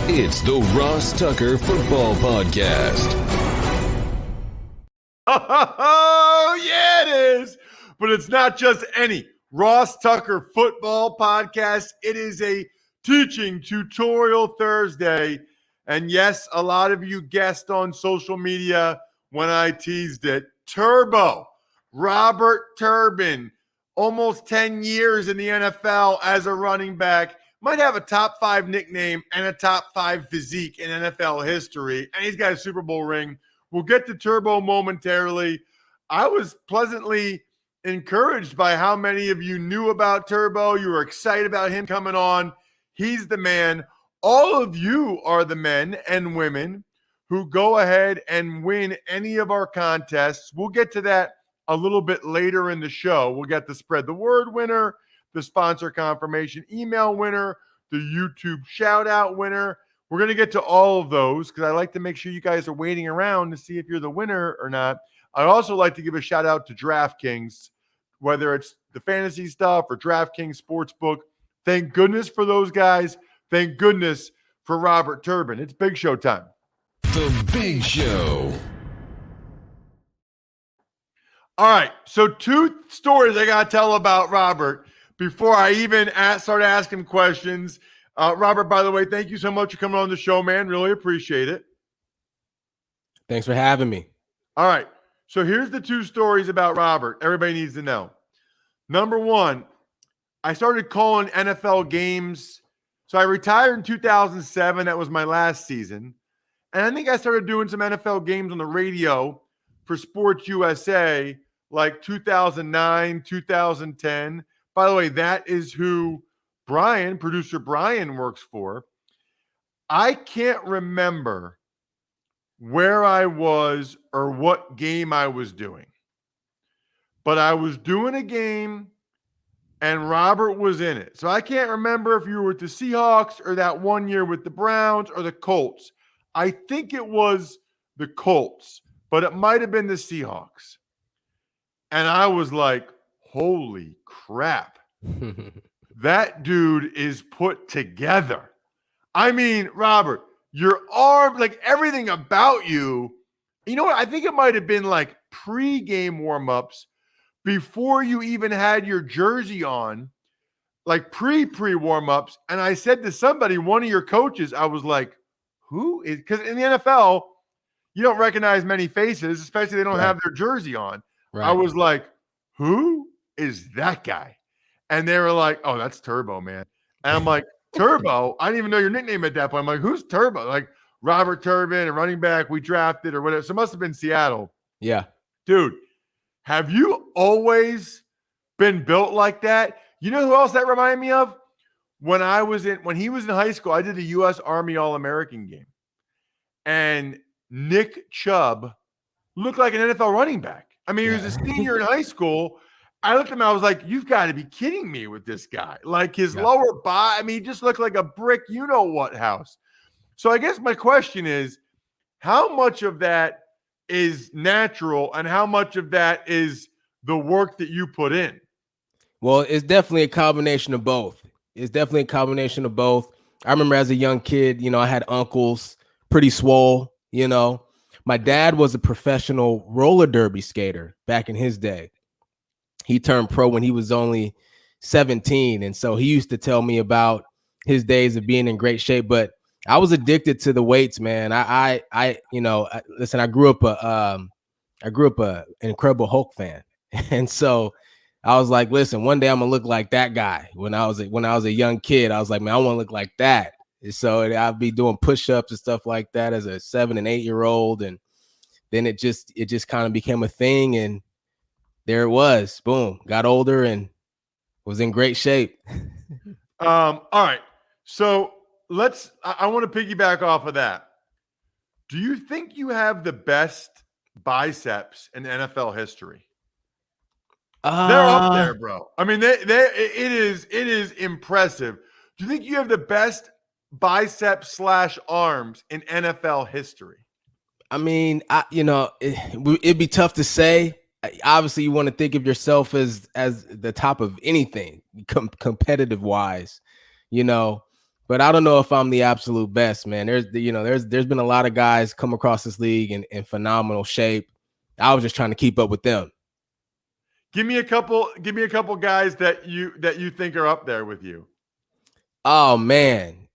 It's the Ross Tucker Football Podcast. Oh, yeah, it is. But it's not just any Ross Tucker Football Podcast. It is a teaching tutorial Thursday. And yes, a lot of you guessed on social media when I teased it. Turbo, Robert Turbin, almost 10 years in the NFL as a running back. Might have a top 5 nickname and a top 5 physique in NFL history. And he's got a Super Bowl ring. We'll get to Turbo momentarily. I was pleasantly encouraged by how many of you knew about Turbo. You were excited about him coming on. He's the man. All of you are the men and women who go ahead and win any of our contests. We'll get to that a little bit later in the show. We'll get the Spread the Word winner, the sponsor confirmation email winner, the YouTube shout out winner. We're going to get to all of those because I like to make sure you guys are waiting around to see if you're the winner or not. I also like to give a shout out to DraftKings, whether it's the fantasy stuff or DraftKings Sportsbook. Thank goodness for those guys. Thank goodness for Robert Turbin. It's Big Show time. The Big Show. All right, so 2 stories I got to tell about Robert before I even start asking questions. Robert, by the way, thank you so much for coming on the show, man. Really appreciate it. Thanks for having me. All right, so here's the 2 stories about Robert everybody needs to know. Number 1, I started calling NFL games. So I retired in 2007. That was my last season. And I think I started doing some NFL games on the radio for Sports USA like 2009, 2010. By the way, that is who producer Brian works for. I can't remember where I was or what game I was doing, but I was doing a game and Robert was in it. So I can't remember if you were with the Seahawks or that one year with the Browns or the Colts. I think it was the Colts, but it might have been the Seahawks. And I was like, holy crap. That dude is put together. I mean, Robert, your arm, like everything about you, you know what? I think it might have been like pre-game warm-ups before you even had your jersey on, like pre-warm-ups. And I said to somebody, one of your coaches, I was like, who is, because in the NFL, you don't recognize many faces, especially they don't have their jersey on. Right. I was like, who is that guy? And they were like, oh, that's Turbo, man. And I'm like, Turbo? I didn't even know your nickname at that point. I'm like, who's Turbo? Like Robert Turbin, a running back we drafted or whatever. So it must have been Seattle. Yeah. Dude, have you always been built like that? You know who else that reminded me of? When he was in high school, I did a U.S. Army All-American game. And Nick Chubb looked like an NFL running back. I mean, he was a senior in high school. I looked at him, I was like, you've got to be kidding me with this guy. Like his lower body, I mean, he just looked like a brick you-know-what house. So I guess my question is, how much of that is natural and how much of that is the work that you put in? Well, it's definitely a combination of both. I remember as a young kid, I had uncles, pretty swole, My dad was a professional roller derby skater back in his day. He turned pro when he was only 17. And so he used to tell me about his days of being in great shape, but I was addicted to the weights, man. Listen, I grew up an Incredible Hulk fan. And so I was like, listen, one day I'm gonna look like that guy. When I was a young kid, I was like, man, I want to look like that. And so I'd be doing push-ups and stuff like that as a 7 and 8 year old. And then it just kind of became a thing. And there it was. Boom. Got older and was in great shape. All right. So I want to piggyback off of that. Do you think you have the best biceps in NFL history? They're up there, bro. I mean, it is impressive. Do you think you have the best biceps / arms in NFL history? I mean, it'd be tough to say. Obviously, you want to think of yourself as the top of anything, competitive wise, But I don't know if I'm the absolute best, man. There's been a lot of guys come across this league in phenomenal shape. I was just trying to keep up with them. Give me a couple guys that you think are up there with you. Oh man,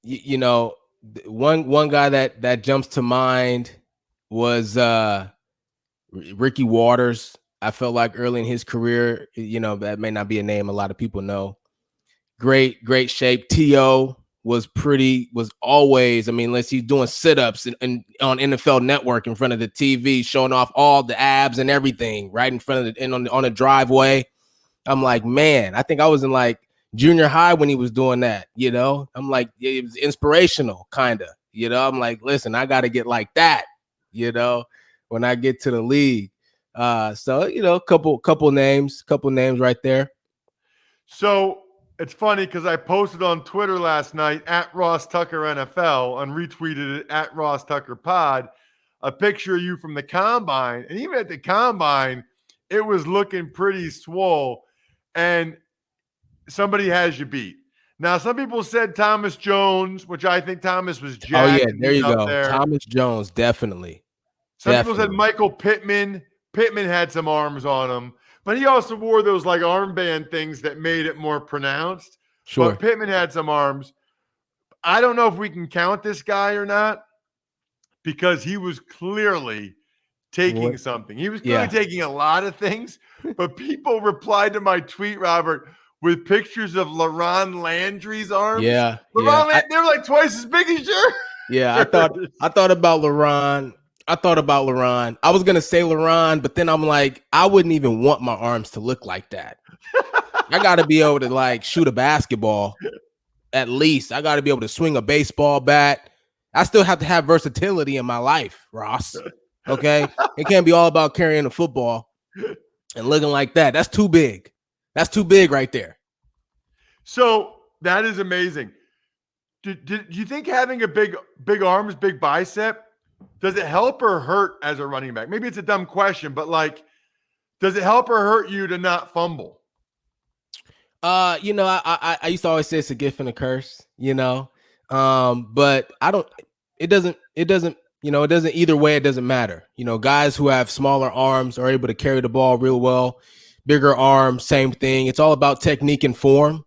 one guy that jumps to mind was Ricky Waters. I felt like early in his career, that may not be a name a lot of people know. Great shape. T.O. was always, unless he's doing sit-ups and on NFL Network in front of the TV, showing off all the abs and everything right in front of on the driveway. I'm like, man, I think I was in like junior high when he was doing that, I'm like, it was inspirational, kind of, I'm like, listen, I got to get like that, when I get to the league. So, couple names right there. So it's funny because I posted on Twitter last night at Ross Tucker NFL and retweeted it at Ross Tucker Pod, a picture of you from the combine. And even at the combine, it was looking pretty swole. And somebody has you beat. Now, some people said Thomas Jones, which I think Thomas was jacked. Oh, yeah, there you go. There. Thomas Jones, definitely. Some people said Michael Pittman. Pittman had some arms on him. But he also wore those like armband things that made it more pronounced. Sure. But Pittman had some arms. I don't know if we can count this guy or not because he was clearly taking something. He was clearly taking a lot of things. But people replied to my tweet, Robert, with pictures of LaRon Landry's arms. Yeah. They were like twice as big as yours. Yeah, I thought about LaRon. I was going to say LaRon, but then I'm like, I wouldn't even want my arms to look like that. I got to be able to like shoot a basketball at least. I got to be able to swing a baseball bat. I still have to have versatility in my life, Ross. Okay? It can't be all about carrying a football and looking like that. That's too big. That's too big right there. So that is amazing. Do you think having a big arms, big bicep, does it help or hurt as a running back? Maybe it's a dumb question, but like, does it help or hurt you to not fumble? I used to always say it's a gift and a curse, but it doesn't either way. It doesn't matter. Guys who have smaller arms are able to carry the ball real well. Bigger arms, same thing. It's all about technique and form,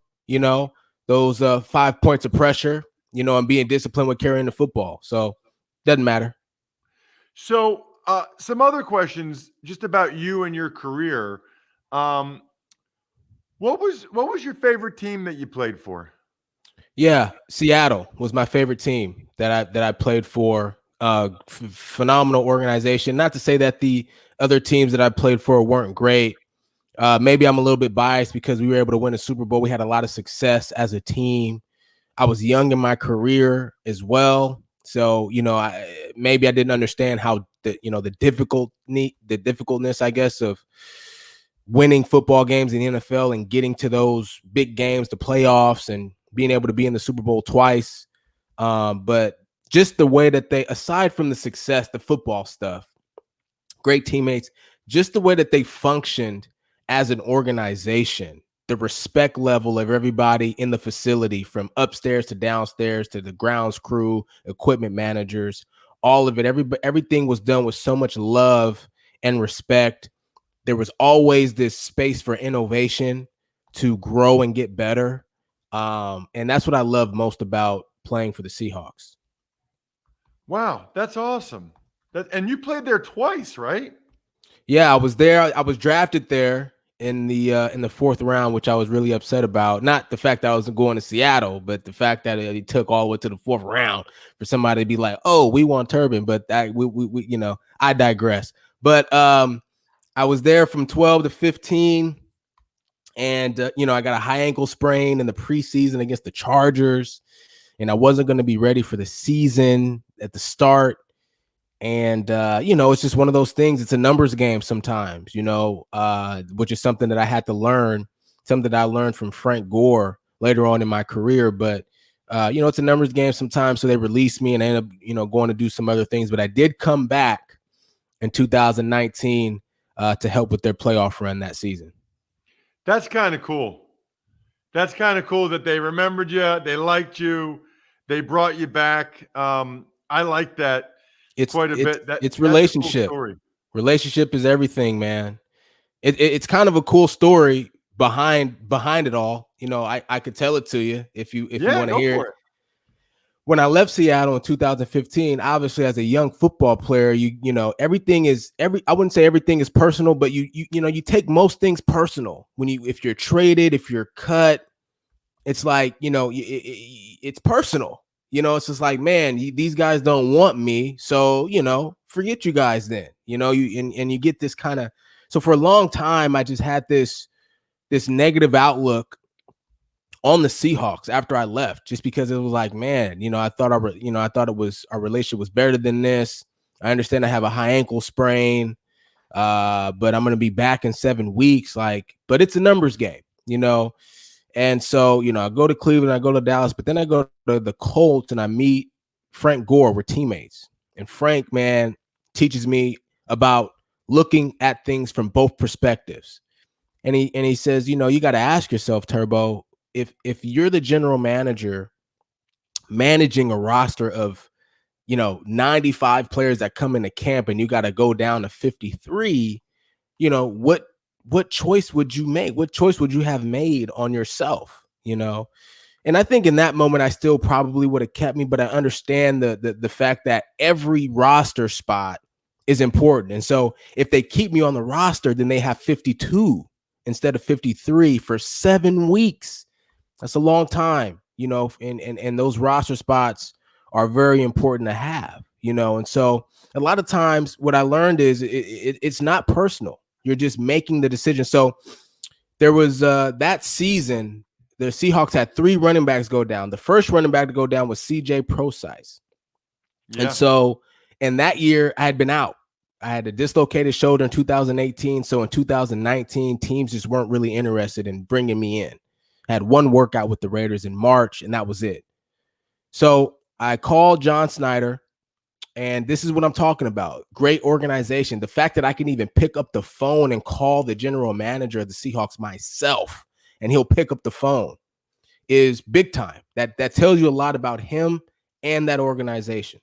those 5 points of pressure, and being disciplined with carrying the football. So doesn't matter. So some other questions just about you and your career. What was your favorite team that you played for? Yeah, Seattle was my favorite team that I played for. Phenomenal organization. Not to say that the other teams that I played for weren't great. Maybe I'm a little bit biased because we were able to win a Super Bowl. We had a lot of success as a team. I was young in my career as well. So, maybe I didn't understand how the difficultness, I guess, of winning football games in the NFL and getting to those big games, the playoffs, and being able to be in the Super Bowl twice. But just the way that they, aside from the success, the football stuff, great teammates, just the way that they functioned as an organization, the respect level of everybody in the facility, from upstairs to downstairs to the grounds crew, equipment managers, all of it, everything was done with so much love and respect. There was always this space for innovation to grow and get better. And that's what I love most about playing for the Seahawks. Wow, that's awesome. And you played there twice, right? Yeah, I was there. I was drafted there in the fourth round, which I was really upset about. Not the fact that I was going to Seattle, but the fact that it took all the way to the fourth round for somebody to be like, "Oh, we want Turbin," but we I digress. But I was there from 12 to 15, and I got a high ankle sprain in the preseason against the Chargers, and I wasn't going to be ready for the season at the start. And, it's just one of those things. It's a numbers game sometimes, which is something that I had to learn, something that I learned from Frank Gore later on in my career. But, it's a numbers game sometimes. So they released me and I ended up, going to do some other things. But I did come back in 2019 to help with their playoff run that season. That's kind of cool. That's kind of cool that they remembered you. They liked you. They brought you back. I like that quite a bit. It's That's a cool relationship. story. Relationship is everything, man. It's kind of a cool story behind it all. You know, I could tell it to you if you want to hear it. When I left Seattle in 2015, obviously as a young football player, you know, I wouldn't say everything is personal, but you know, you take most things personal when if you're traded, if you're cut, it's like, you know, it's personal. You know, it's just like, man, these guys don't want me. So, you know, forget you guys then, you know, and you get this kind of, so for a long time, I just had this negative outlook on the Seahawks after I left, just because it was like, man, you know, I thought our relationship was better than this. I understand I have a high ankle sprain, but I'm going to be back in 7 weeks. Like, but it's a numbers game, you know? And so, you know, I go to Cleveland, I go to Dallas, but then I go to the Colts and I meet Frank Gore. We're teammates. And Frank, man, teaches me about looking at things from both perspectives. And he says, you know, you got to ask yourself, Turbo, if you're the general manager managing a roster of, you know, 95 players that come into camp and you got to go down to 53, you know, what choice would you make? What choice would you have made on yourself, you know? And I think in that moment, I still probably would have kept me, but I understand the fact that every roster spot is important. And so if they keep me on the roster, then they have 52 instead of 53 for 7 weeks. That's a long time, you know, and those roster spots are very important to have, you know? And so a lot of times what I learned is it's not personal. You're just making the decision. So there was that season, the Seahawks had 3 running backs go down. The first running back to go down was CJ Procise. Yeah. And so in that year, I had been out. I had a dislocated shoulder in 2018. So in 2019, teams just weren't really interested in bringing me in. I had 1 workout with the Raiders in March, and that was it. So I called John Snyder, and this is what I'm talking about. Great organization. The fact that I can even pick up the phone and call the general manager of the Seahawks myself, and he'll pick up the phone, is big time. That tells you a lot about him and that organization.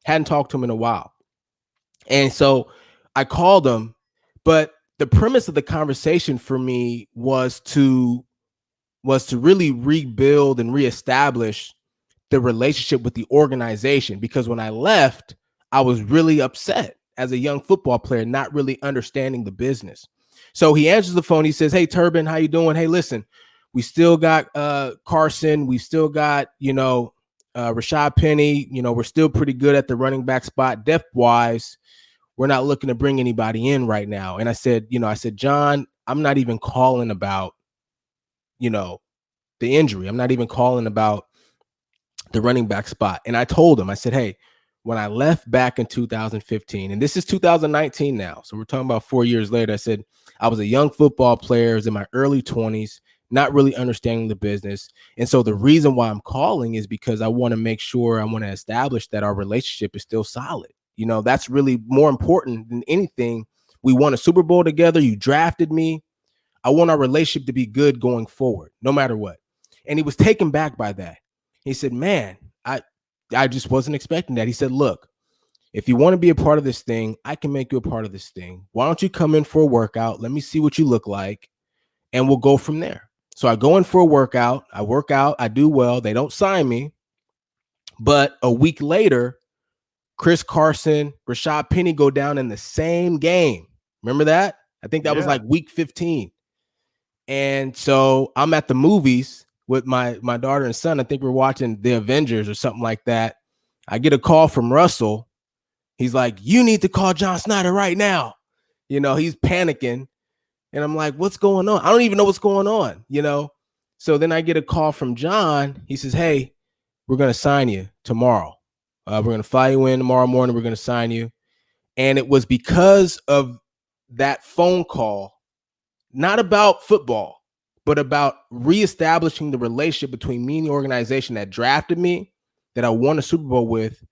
Hadn't talked to him in a while. And so I called him, but the premise of the conversation for me was to really rebuild and reestablish the relationship with the organization, because when I left, I was really upset as a young football player, not really understanding the business. So he answers the phone. He says, "Hey, Turbin, how you doing? Hey, listen, we still got Carson. We still got, you know, Rashad Penny. You know, we're still pretty good at the running back spot. Depth-wise, we're not looking to bring anybody in right now." And I said, John, I'm not even calling about, you know, the injury. I'm not even calling about the running back spot. And I told him, I said, hey, when I left back in 2015, and this is 2019 now, so we're talking about 4 years later, I said, I was a young football player, I was in my early 20s, not really understanding the business. And so the reason why I'm calling is because I want to make sure, I want to establish that our relationship is still solid. You know, that's really more important than anything. We won a Super Bowl together. You drafted me. I want our relationship to be good going forward, no matter what. And he was taken back by that. He said, man, I just wasn't expecting that. He said, look, if you want to be a part of this thing, I can make you a part of this thing. Why don't you come in for a workout? Let me see what you look like, and we'll go from there. So I go in for a workout. I work out. I do well. They don't sign me. But a week later, Chris Carson, Rashad Penny go down in the same game. Remember that? I think that was like week 15. And so I'm at the movies with my daughter and son. I think we're watching The Avengers or something like that. I get a call from Russell. He's like, you need to call John Snyder right now. You know, he's panicking. And I'm like, what's going on? I don't even know what's going on, you know? So then I get a call from John. He says, hey, we're going to sign you tomorrow. We're going to fly you in tomorrow morning. We're going to sign you. And it was because of that phone call, not about football, but about reestablishing the relationship between me and the organization that drafted me, that I won a Super Bowl with,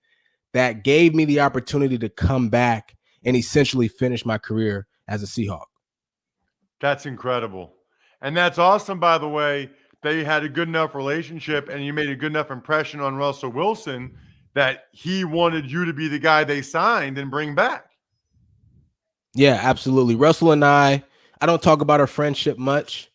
that gave me the opportunity to come back and essentially finish my career as a Seahawk. That's incredible. And that's awesome, by the way, they had a good enough relationship and you made a good enough impression on Russell Wilson that he wanted you to be the guy they signed and bring back. Yeah, absolutely. Russell and I don't talk about our friendship much,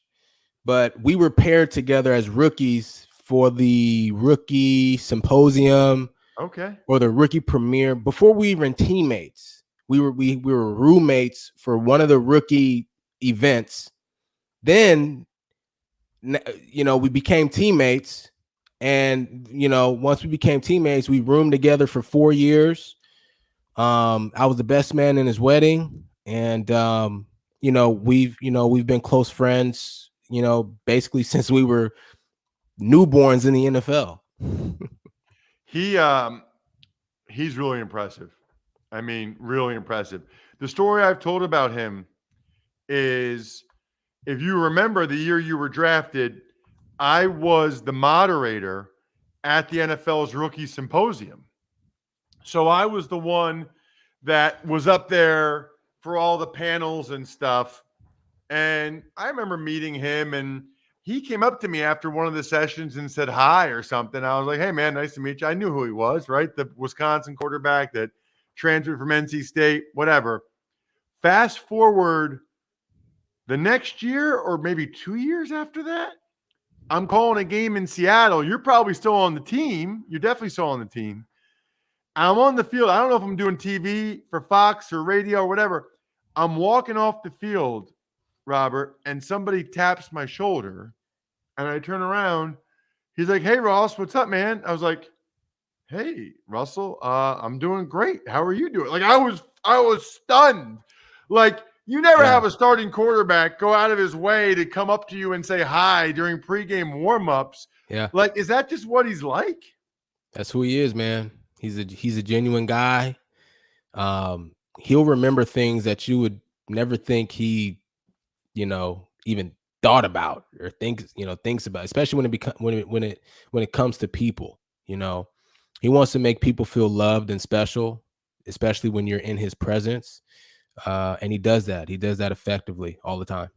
but we were paired together as rookies for the rookie symposium. Okay. Or the rookie premiere before we were teammates. We were roommates for one of the rookie events. Then, we became teammates, and once we became teammates, we roomed together for 4 years. I was the best man in his wedding, and we've been close friends, basically since we were newborns in the NFL. He's really impressive. I mean, really impressive. The story I've told about him is, if you remember the year you were drafted, I was the moderator at the NFL's rookie symposium. So I was the one that was up there for all the panels and stuff. And I remember meeting him, and he came up to me after one of the sessions and said hi or something. I was like, hey, man, nice to meet you. I knew who he was, right? The Wisconsin quarterback that transferred from NC State, whatever. Fast forward the next year or maybe 2 years after that, I'm calling a game in Seattle. You're probably still on the team. You're definitely still on the team. I'm on the field. I don't know if I'm doing TV for Fox or radio or whatever. I'm walking off the field, Robert, and somebody taps my shoulder, and I turn around. He's like, hey, Ross, what's up, man? I was like, hey, Russell, I'm doing great. How are you doing? Like, I was stunned. Like, you never have a starting quarterback go out of his way to come up to you and say hi during pregame warmups. Yeah. Like, is that just what he's like? That's who he is, man. He's a genuine guy. He'll remember things that you would never think he, even thought about or thinks about, especially when it comes to people. He wants to make people feel loved and special, especially when you're in his presence. And he does that. He does that effectively all the time.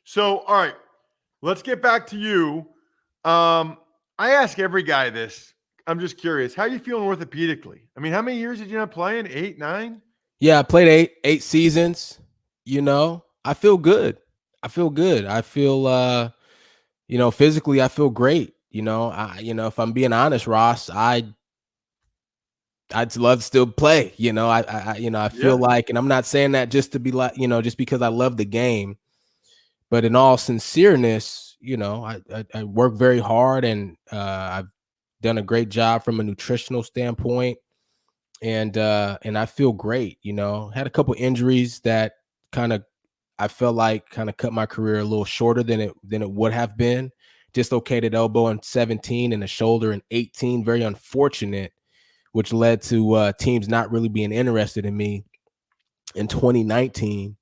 So, all right, let's get back to you. I ask every guy this. I'm just curious. How are you feeling orthopedically? I mean, how many years did you end up playing? 8, 9? Yeah, I played eight seasons. I feel good. I feel physically, I feel great. If I'm being honest, Ross, I'd love to still play. I feel like, and I'm not saying that just to be like, just because I love the game, but in all sincereness, I work very hard, and I've done a great job from a nutritional standpoint, and I feel great. Had a couple injuries that I felt like cut my career a little shorter than it would have been. Dislocated elbow in 17 and a shoulder in 18. Very unfortunate, which led to teams not really being interested in me in 2019.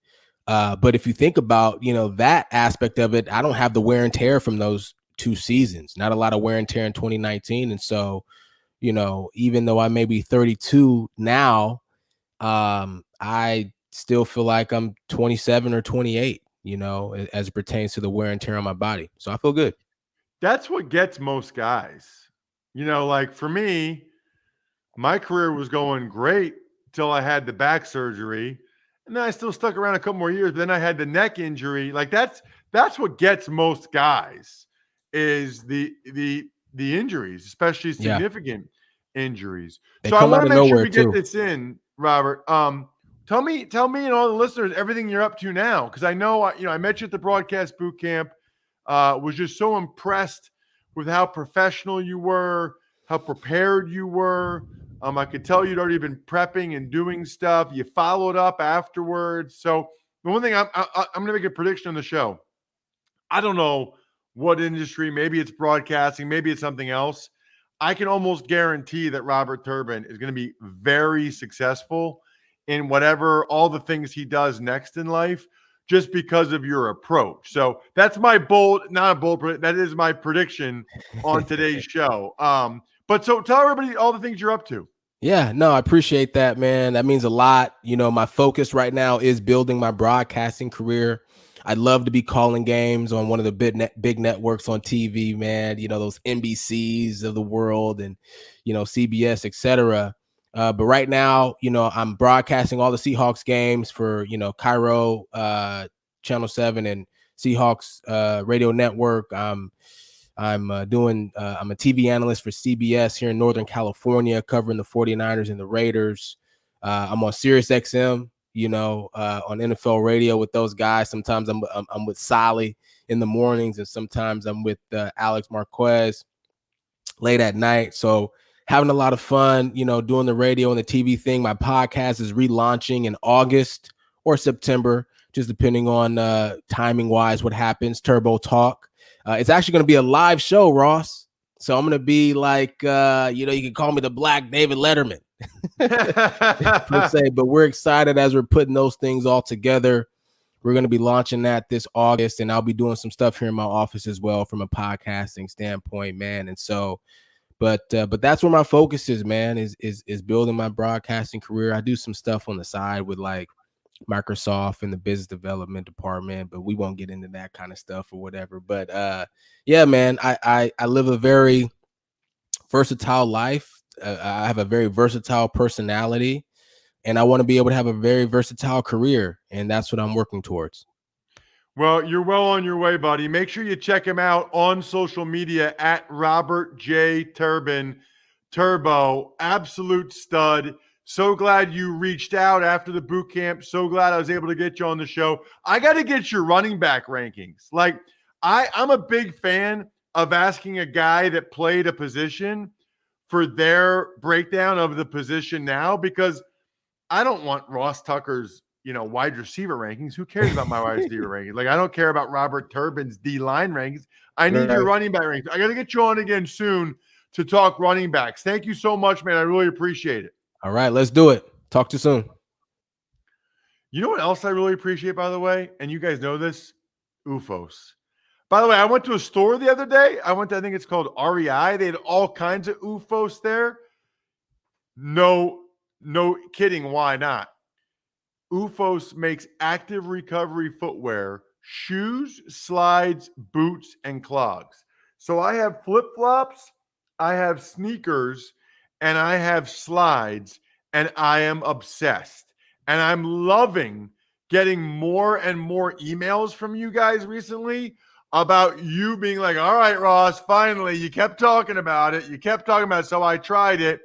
But if you think about, that aspect of it, I don't have the wear and tear from those 2 seasons. Not a lot of wear and tear in 2019. And so, even though I may be 32 now, I still feel like I'm 27 or 28, as it pertains to the wear and tear on my body. So I feel good. That's what gets most guys. Like for me, my career was going great till I had the back surgery, and then I still stuck around a couple more years. But then I had the neck injury. Like that's what gets most guys is the injuries, especially significant injuries. They so I want to make sure we get too. this in, Robert. Tell me, and all the listeners everything you're up to now, because I know I met you at the broadcast boot camp. Was just so impressed with how professional you were, how prepared you were. I could tell you'd already been prepping and doing stuff. You followed up afterwards. So the one thing I'm going to make a prediction on the show. I don't know what industry. Maybe it's broadcasting. Maybe it's something else. I can almost guarantee that Robert Turbin is going to be very successful in whatever all the things he does next in life, just because of your approach. So that's my that is my prediction on today's show. But so tell everybody all the things you're up to. Yeah, no, I appreciate that, man. That means a lot. My focus right now is building my broadcasting career. I'd love to be calling games on one of the big networks on TV, man. Those NBCs of the world and CBS, etc. But right now, I'm broadcasting all the Seahawks games for Cairo Channel 7 and Seahawks radio network. I'm a TV analyst for CBS here in Northern California, covering the 49ers and the Raiders. I'm on Sirius XM, on NFL radio with those guys. Sometimes I'm with Solly in the mornings, and sometimes I'm with Alex Marquez late at night. So having a lot of fun, doing the radio and the TV thing. My podcast is relaunching in August or September, just depending on timing wise what happens. Turbo Talk. It's actually going to be a live show, Ross. So I'm going to be like, you can call me the Black David Letterman per se, but we're excited as we're putting those things all together. We're going to be launching that this August, and I'll be doing some stuff here in my office as well from a podcasting standpoint, man. And so, but that's where my focus is, man, is building my broadcasting career. I do some stuff on the side with like Microsoft and the business development department, but we won't get into that kind of stuff or whatever. But yeah, man, I live a very versatile life. I have a very versatile personality, and I want to be able to have a very versatile career, and that's what I'm working towards. Well, you're well on your way, buddy. Make sure you check him out on social media at Robert J. Turbin. Turbo, absolute stud. So glad you reached out after the boot camp. So glad I was able to get you on the show. I got to get your running back rankings. Like, I'm a big fan of asking a guy that played a position for their breakdown of the position now, because I don't want Ross Tucker's, wide receiver rankings. Who cares about my wide receiver rankings? Like, I don't care about Robert Turbin's D-line rankings. I need your running back rankings. I got to get you on again soon to talk running backs. Thank you so much, man. I really appreciate it. All right, let's do it. Talk to you soon. You know what else I really appreciate, by the way? And you guys know this? UFOs. By the way, I went to a store the other day. I think it's called REI. They had all kinds of UFOs there. No kidding. Why not? UFOs makes active recovery footwear, shoes, slides, boots, and clogs. So I have flip-flops, I have sneakers, and I have slides, and I am obsessed. And I'm loving getting more and more emails from you guys recently about you being like, all right, Ross, finally, you kept talking about it. So I tried it.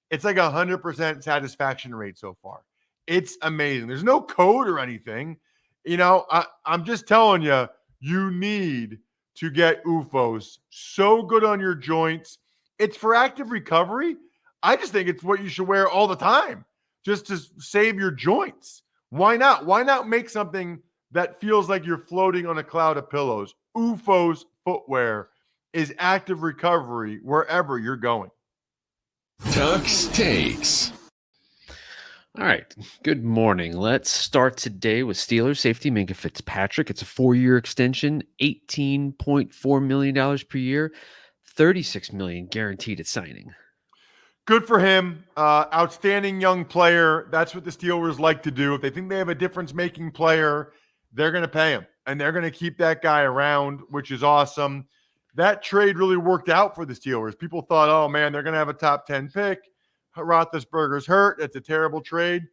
It's like 100% satisfaction rate so far. It's amazing. There's no code or anything. I'm just telling you, you need to get UFOs. So good on your joints. It's for active recovery. I just think it's what you should wear all the time, just to save your joints. Why not? Why not make something that feels like you're floating on a cloud of pillows? UFOs footwear is active recovery wherever you're going. Tuck's Takes. All right. Good morning. Let's start today with Steelers safety Minkah Fitzpatrick. It's a 4-year extension, $18.4 million per year, $36 million guaranteed at signing. Good for him. Outstanding young player. That's what the Steelers like to do. If they think they have a difference-making player, they're going to pay him, and they're going to keep that guy around, which is awesome. That trade really worked out for the Steelers. People thought, oh, man, they're going to have a top 10 pick. Roethlisberger's hurt. It's a terrible trade.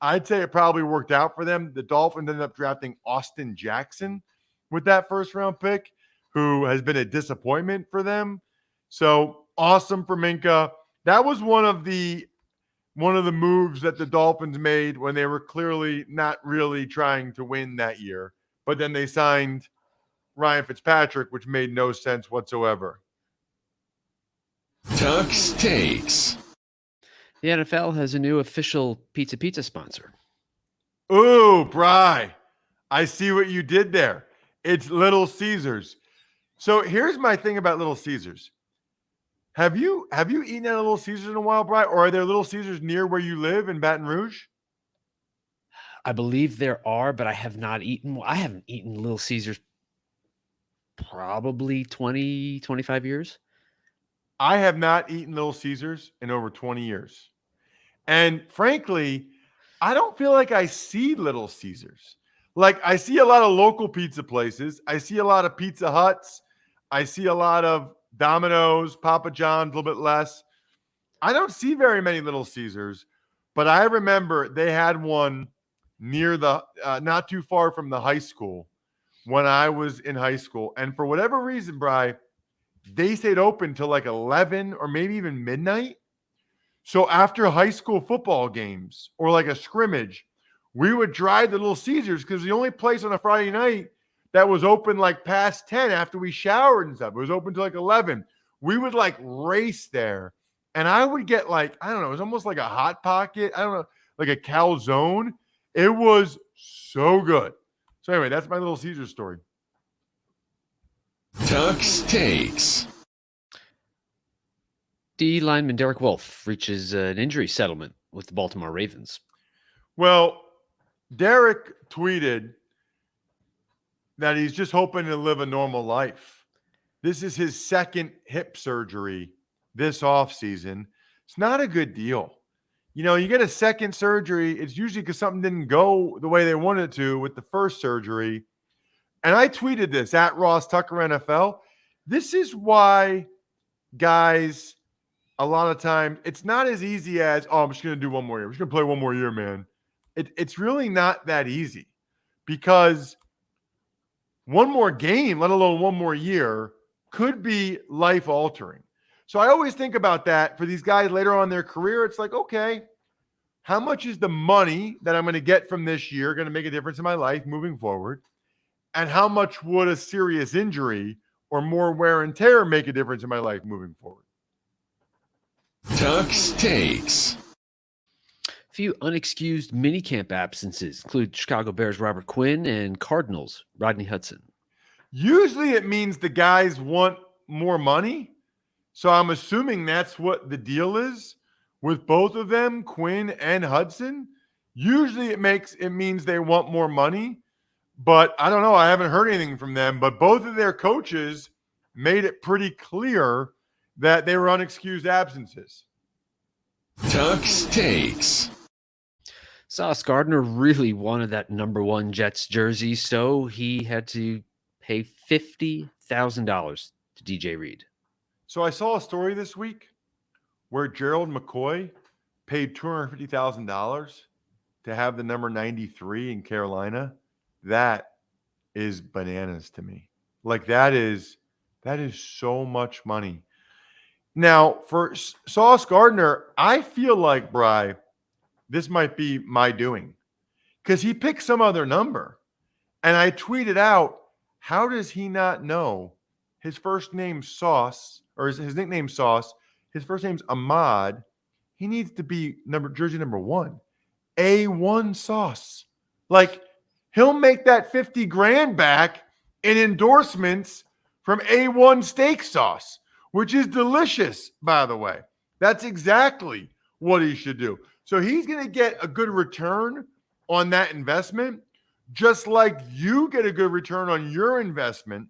I'd say it probably worked out for them. The Dolphins ended up drafting Austin Jackson with that first-round pick, who has been a disappointment for them. So awesome for Minkah. That was one of the moves that the Dolphins made when they were clearly not really trying to win that year. But then they signed Ryan Fitzpatrick, which made no sense whatsoever. Tuck's Takes. The NFL has a new official pizza sponsor. Ooh, Bri, I see what you did there. It's Little Caesars. So here's my thing about Little Caesars. Have you eaten at a Little Caesars in a while, Bri? Or are there Little Caesars near where you live in Baton Rouge? I believe there are, but I have not eaten. I haven't eaten Little Caesars probably 20, 25 years. I have not eaten Little Caesars in over 20 years. And frankly, I don't feel like I see Little Caesars. Like, I see a lot of local pizza places. I see a lot of Pizza Huts. I see a lot of Domino's, Papa John's, a little bit less. I don't see very many Little Caesars, but I remember they had one near the not too far from the high school when I was in high school. And for whatever reason, Bri, they stayed open till like 11 or maybe even midnight. So after high school football games or like a scrimmage, we would drive to Little Caesars because the only place on a Friday night that was open like past 10 after we showered and stuff. It was open till like 11. We would like race there. And I would get like, I don't know, it was almost like a Hot Pocket. I don't know, like a calzone. It was so good. So anyway, that's my Little Caesar story. Tux Takes. D lineman Derek Wolfe reaches an injury settlement with the Baltimore Ravens. Well, Derek tweeted that he's just hoping to live a normal life. This is his second hip surgery this offseason. It's not a good deal. You know, you get a second surgery, it's usually because something didn't go the way they wanted it to with the first surgery. And I tweeted this at Ross Tucker NFL. This is why guys, a lot of times, it's not as easy as, oh, I'm just going to do one more year. I'm just going to play one more year, man. It's really not that easy because one more game, let alone one more year, could be life-altering. So I always think about that for these guys later on in their career. It's like, okay, how much is the money that I'm going to get from this year going to make a difference in my life moving forward? And how much would a serious injury or more wear and tear make a difference in my life moving forward? Tux Takes. A few unexcused minicamp absences include Chicago Bears Robert Quinn and Cardinals Rodney Hudson. Usually it means the guys want more money. So I'm assuming that's what the deal is with both of them, Quinn and Hudson. Usually it means they want more money, but I don't know. I haven't heard anything from them, but both of their coaches made it pretty clear that they were unexcused absences. Tux Takes. Sauce Gardner really wanted that number 1 Jets jersey, so he had to pay $50,000 to DJ Reed. So I saw a story this week where Gerald McCoy paid $250,000 to have the number 93 in Carolina. That is bananas to me. Like that is so much money. Now, for Sauce Gardner, I feel like, Bri, this might be my doing because he picked some other number. And I tweeted out, how does he not know his first name Sauce or his nickname Sauce? His first name's Ahmad. He needs to be jersey number 1. A1 Sauce. Like he'll make that 50 grand back in endorsements from A1 steak sauce, which is delicious, by the way. That's exactly what he should do. So he's going to get a good return on that investment, just like you get a good return on your investment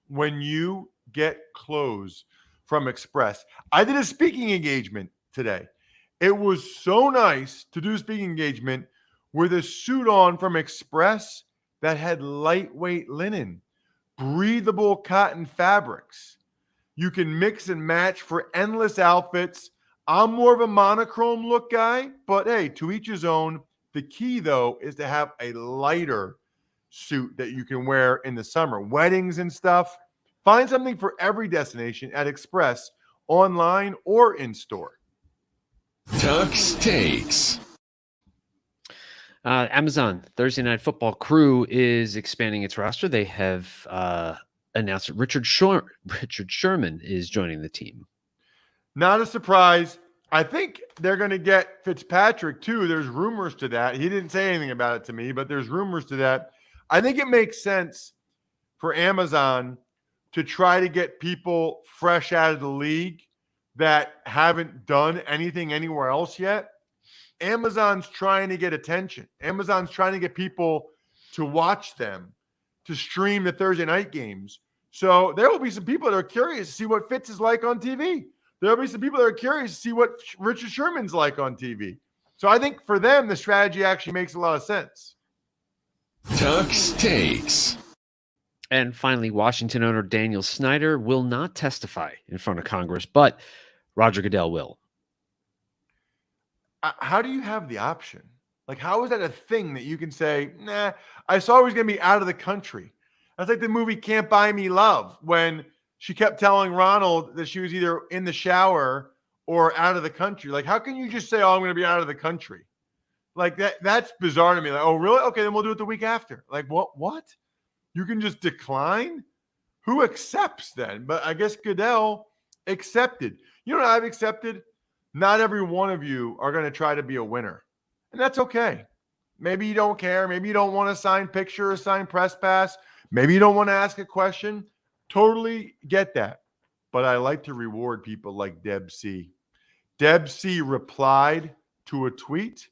when you get clothes from Express. I did a speaking engagement today. It was so nice to do a speaking engagement with a suit on from Express that had lightweight linen, breathable cotton fabrics. You can mix and match for endless outfits. I'm more of a monochrome look guy, but hey, to each his own. The key, though, is to have a lighter suit that you can wear in the summer, weddings and stuff. Find something for every destination at Express, online or in store. Tux Takes. Amazon Thursday Night Football crew is expanding its roster. They have announced that Richard Sherman is joining the team. Not a surprise. I think they're going to get Fitzpatrick, too. There's rumors to that. He didn't say anything about it to me, but there's rumors to that. I think it makes sense for Amazon to try to get people fresh out of the league that haven't done anything anywhere else yet. Amazon's trying to get attention. Amazon's trying to get people to watch them, to stream the Thursday night games. So there will be some people that are curious to see what Fitz is like on TV. There'll be some people that are curious to see what Richard Sherman's like on TV. So I think for them, the strategy actually makes a lot of sense. Tuck's Takes. And finally, Washington owner Daniel Snyder will not testify in front of Congress, but Roger Goodell will. How do you have the option? Like, how is that a thing that you can say, nah, I saw he was going to be out of the country? That's like the movie Can't Buy Me Love, when she kept telling Ronald that she was either in the shower or out of the country. Like, how can you just say, oh, I'm going to be out of the country? Like, that's bizarre to me. Like, oh, really? Okay, then we'll do it the week after. Like, what? You can just decline? Who accepts then? But I guess Goodell accepted. You know what I've accepted? Not every one of you are going to try to be a winner. And that's okay. Maybe you don't care. Maybe you don't want a signed picture or signed press pass. Maybe you don't want to ask a question. Totally get that. But I like to reward people like Deb C. Deb C replied to a tweet.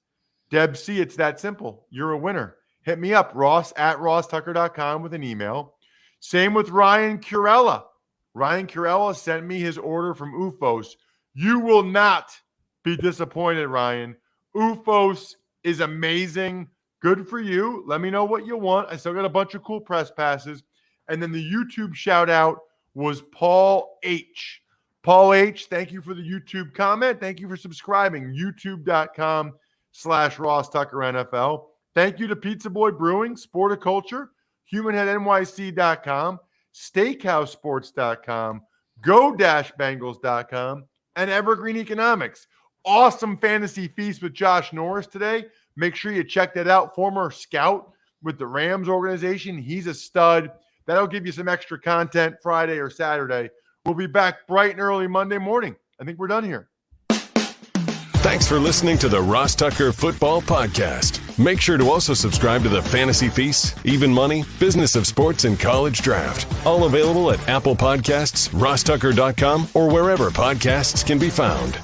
Deb C, it's that simple. You're a winner. Hit me up, ross@rosstucker.com with an email. Same with Ryan Curella. Ryan Curella sent me his order from UFOS. You will not be disappointed, Ryan. UFOS is amazing. Good for you. Let me know what you want. I still got a bunch of cool press passes. And then the YouTube shout out was Paul H. Paul H, thank you for the YouTube comment. Thank you for subscribing. YouTube.com/RossTuckerNFL. Thank you to Pizza Boy Brewing, Sporticulture, HumanHeadNYC.com, SteakhouseSports.com, Go-Bengals.com, and Evergreen Economics. Awesome fantasy feast with Josh Norris today. Make sure you check that out. Former scout with the Rams organization. He's a stud. That'll give you some extra content Friday or Saturday. We'll be back bright and early Monday morning. I think we're done here. Thanks for listening to the Ross Tucker Football Podcast. Make sure to also subscribe to the Fantasy Feast, Even Money, Business of Sports, and College Draft. All available at Apple Podcasts, rosstucker.com, or wherever podcasts can be found.